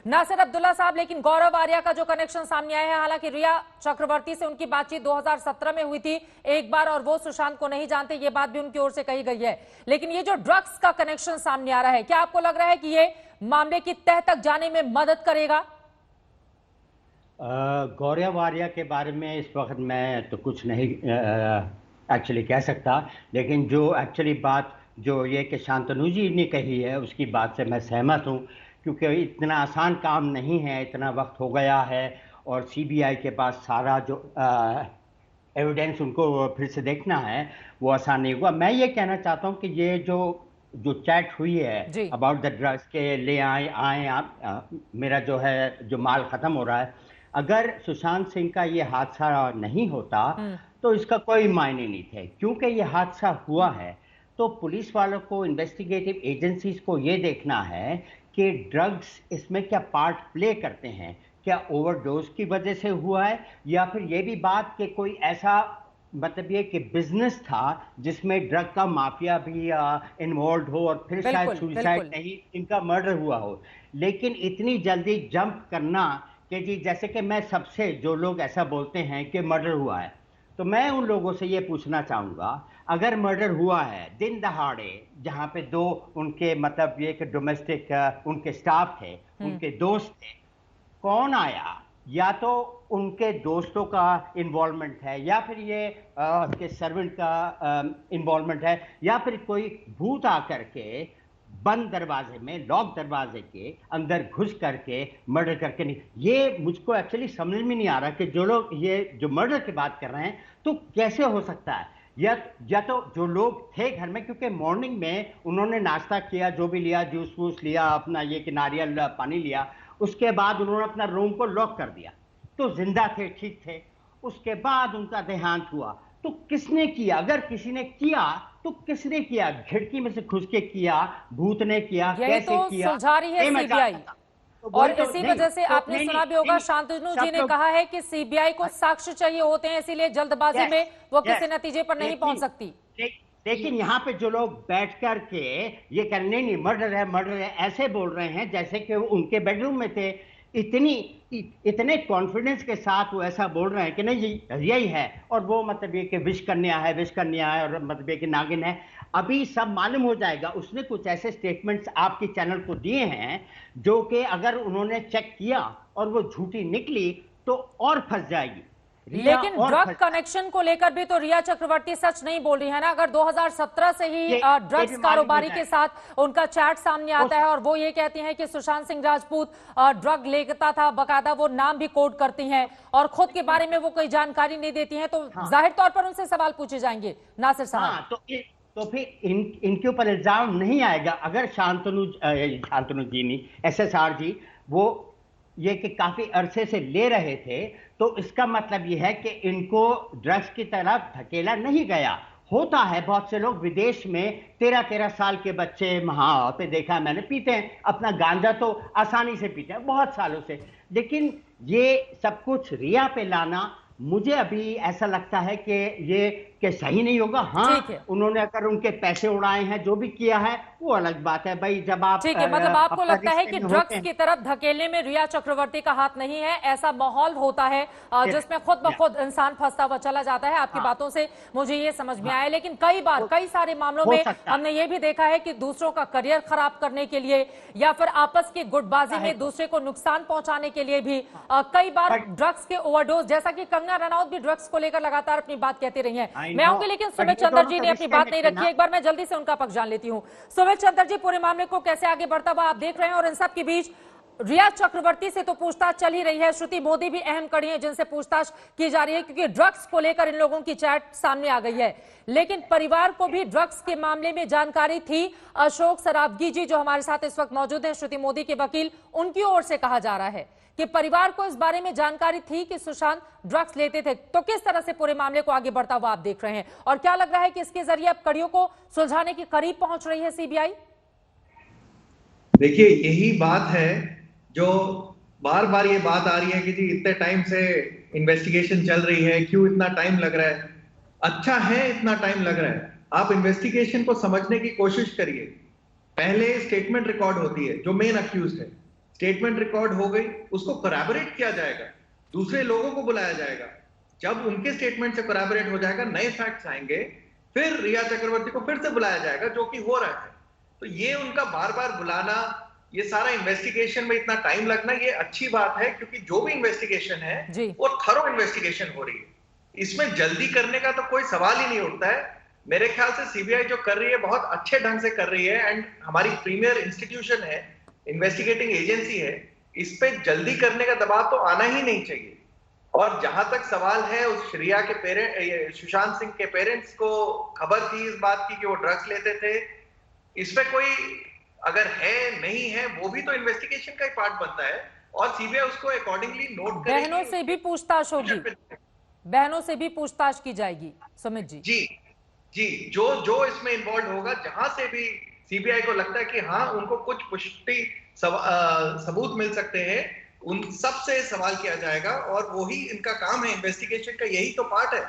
नासिर अब्दुल्ला साहब, लेकिन गौरव आर्या का जो कनेक्शन सामने आया है, हालांकि रिया चक्रवर्ती से उनकी बातचीत 2017 में हुई थी एक बार और वो सुशांत को नहीं जानते, ये बात भी उनकी ओर से कही गई है। लेकिन ये जो ड्रग्स का कनेक्शन सामने आ रहा है, क्या आपको लग रहा है कि ये मामले की तह तक जाने में मदद करेगा? गौरव आर्या के बारे में इस वक्त मैं तो कुछ नहीं एक्चुअली कह सकता, लेकिन जो एक्चुअली बात जो ये कि शांतनु जी ने कही है उसकी बात से मैं सहमत हूँ, क्योंकि इतना आसान काम नहीं है, इतना वक्त हो गया है और सीबीआई के पास सारा जो एविडेंस उनको फिर से देखना है वो आसान नहीं हुआ। मैं ये कहना चाहता हूँ कि ये जो चैट हुई है अबाउट द ड्रग्स के ले आए आप, मेरा जो है जो माल ख़त्म हो रहा है, अगर सुशांत सिंह का ये हादसा नहीं होता तो इसका कोई मायने नहीं थे। क्योंकि ये हादसा हुआ है तो पुलिस वालों को, इन्वेस्टिगेटिव एजेंसीज को ये देखना है कि ड्रग्स इसमें क्या पार्ट प्ले करते हैं, क्या ओवरडोज की वजह से हुआ है या फिर ये भी बात कि कोई ऐसा मतलब ये कि बिजनेस था जिसमें ड्रग का माफिया भी इन्वॉल्व हो और फिर शायद सुसाइड नहीं, इनका मर्डर हुआ हो। लेकिन इतनी जल्दी जंप करना कि जी, जैसे कि मैं सबसे, जो लोग ऐसा बोलते हैं कि मर्डर हुआ है, तो मैं उन लोगों से ये पूछना चाहूँगा, अगर मर्डर हुआ है दिन दहाड़े जहाँ पे दो उनके मतलब ये कि डोमेस्टिक उनके स्टाफ थे, उनके दोस्त थे, कौन आया? या तो उनके दोस्तों का इन्वॉल्वमेंट है या फिर ये के सर्वेंट का इन्वॉल्वमेंट है या फिर कोई भूत आकर के बंद दरवाजे में, लॉक दरवाजे के अंदर घुस करके मर्डर करके। नहीं, ये मुझको एक्चुअली समझ में नहीं आ रहा कि जो लोग ये जो मर्डर की बात कर रहे हैं तो कैसे हो सकता है। या तो जो लोग थे घर में, क्योंकि मॉर्निंग में उन्होंने नाश्ता किया, जो भी लिया, जूस वूस लिया, अपना ये कि नारियल पानी लिया, उसके बाद उन्होंने अपना रूम को लॉक कर दिया, तो जिंदा थे, ठीक थे। उसके बाद उनका देहांत हुआ, तो किसने किया? अगर किसी ने किया तो किसने किया? खिड़की में से घुस के किया, भूत ने किया, कैसे तो किया? सुलझा रही है सीबीआई। और इसी वजह से आपने सुना भी होगा, शांतनु जी ने कहा है कि सीबीआई को साक्ष्य चाहिए होते हैं, इसीलिए जल्दबाजी में वो किसी नतीजे पर नहीं पहुंच सकती। लेकिन यहाँ पे जो लोग बैठ कर के ये करने, नहीं मर्डर है मर्डर है ऐसे बोल रहे हैं जैसे कि उनके बेडरूम में थे, इतने कॉन्फिडेंस के साथ वो ऐसा बोल रहे हैं कि नहीं यही है, और वो मतलब ये कि विश कन्या है और मतलब ये कि नागिन है। अभी सब मालूम हो जाएगा। उसने कुछ ऐसे स्टेटमेंट्स आपके चैनल को दिए हैं जो कि अगर उन्होंने चेक किया और वो झूठी निकली तो और फंस जाएगी। लेकिन ड्रग कनेक्शन को लेकर भी तो रिया चक्रवर्ती सच नहीं बोल रही है ना। अगर 2017 से ही ड्रग्स कारोबारी के साथ उनका चैट सामने आता है और वो ये कहती हैं कि सुशांत सिंह राजपूत ड्रग लेता था, बकायदा वो नाम भी कोड करती हैं और खुद के बारे में वो कोई जानकारी नहीं देती हैं, तो जाहिर तौर पर उनसे सवाल पूछे जाएंगे नासिर साहब। तो फिर इनके ऊपर इल्जाम नहीं आएगा। अगर शांतनु जी नहीं, SSR जी वो ये कि काफी अरसे से ले रहे थे, तो इसका मतलब ये है कि इनको ड्रग्स की तरफ धकेला नहीं गया। होता है, बहुत से लोग विदेश में 13-13 साल के बच्चे वहां पे देखा है मैंने, पीते हैं अपना गांजा, तो आसानी से पीते हैं बहुत सालों से। लेकिन ये सब कुछ रिया पे लाना, मुझे अभी ऐसा लगता है कि ये कि सही नहीं होगा। हाँ, उन्होंने अगर उनके पैसे उड़ाए हैं, जो भी किया है वो अलग बात है भाई। जब आप ठीक है, मतलब आपको लगता है कि ड्रग्स की तरफ धकेलने में रिया चक्रवर्ती का हाथ नहीं है, ऐसा माहौल होता है जिसमें खुद ब खुद इंसान फंसता हुआ चला जाता है। आपकी बातों से मुझे ये समझ में आया। लेकिन कई बार कई सारे मामलों में हमने ये भी देखा है कि दूसरों का करियर खराब करने के लिए या फिर आपस की गुटबाजी में दूसरे को नुकसान पहुंचाने के लिए भी कई बार ड्रग्स के ओवरडोज, जैसा कि कंगना रनौत भी ड्रग्स को लेकर लगातार अपनी बात कहती रही है। मैं आऊंगी, लेकिन सुमित चंद्र जी ने अपनी बात नहीं रखी। एक बार मैं जल्दी से उनका पक्ष जान लेती हूँ। सुमित चंद्र जी, पूरे मामले को कैसे आगे बढ़ता हुआ आप देख रहे हैं? और इन सब के बीच रिया चक्रवर्ती से तो पूछताछ चल ही रही है, श्रुति मोदी भी अहम कड़ी है जिनसे पूछताछ की जा रही है, क्योंकि ड्रग्स को लेकर इन लोगों की चैट सामने आ गई है। लेकिन परिवार को भी ड्रग्स के मामले में जानकारी थी। अशोक सराबगी जी जो हमारे साथ इस वक्त मौजूद हैं, श्रुति मोदी के वकील, उनकी ओर से कहा जा रहा है कि परिवार को इस बारे में जानकारी थी कि सुशांत ड्रग्स लेते थे। तो किस तरह से पूरे मामले को आगे बढ़ता हुआ आप देख रहे हैं और क्या लग रहा है कि इसके जरिए अब कड़ियों को सुलझाने के करीब पहुंच रही है सीबीआई? देखिए, यही बात है जो बार बार ये बात आ रही है कि जी इतने टाइम से इन्वेस्टिगेशन चल रही है, क्यों इतना टाइम लग रहा है? अच्छा है इतना टाइम लग रहा है, आप इन्वेस्टिगेशन को समझने की कोशिश करिए। पहले स्टेटमेंट रिकॉर्ड होती है जो मेन अक्यूज्ड है, स्टेटमेंट रिकॉर्ड हो गई, उसको कोलैबोरेट किया जाएगा, दूसरे लोगों को बुलाया जाएगा, जब उनके स्टेटमेंट से कोलैबोरेट हो जाएगा, नए फैक्ट्स आएंगे, फिर रिया चक्रवर्ती को फिर से बुलाया जाएगा, जो कि हो रहा है। तो ये उनका बार बार बुलाना, ये सारा इन्वेस्टिगेशन में इतना टाइम लगना, ये अच्छी बात है, क्योंकि जो भी इन्वेस्टिगेशन है वो थरो इन्वेस्टिगेशन हो रही है, इसमें जल्दी करने का तो कोई सवाल ही नहीं उठता है। मेरे ख्याल से सीबीआई जो कर रही है बहुत अच्छे ढंग से कर रही है, एंड हमारी प्रीमियर इंस्टीट्यूशन है, इन्वेस्टिगेटिंग एजेंसी है, इस पे जल्दी करने का दबाव तो आना ही नहीं चाहिए। और जहां तक सवाल है, उस श्रिया के पेरेंट, सुशांत सिंह के पेरेंट्स को खबर थी इस बात की कि वो ड्रग्स लेते थे, इस पे कोई अगर है नहीं है, वो भी तो इन्वेस्टिगेशन का ही पार्ट बनता है, और सीबीआई उसको अकॉर्डिंगली नोट करेगी। बहनों से भी पूछताछ होगी, बहनों से भी पूछताछ की जाएगी सुमित जी। जी जी, जो इसमें इन्वॉल्व होगा, जहां से भी सीबीआई को लगता है कि हाँ उनको कुछ पुष्टि सबूत मिल सकते हैं, उन सब से सवाल किया जाएगा, और वही इनका काम है, इन्वेस्टिगेशन का यही तो पार्ट है।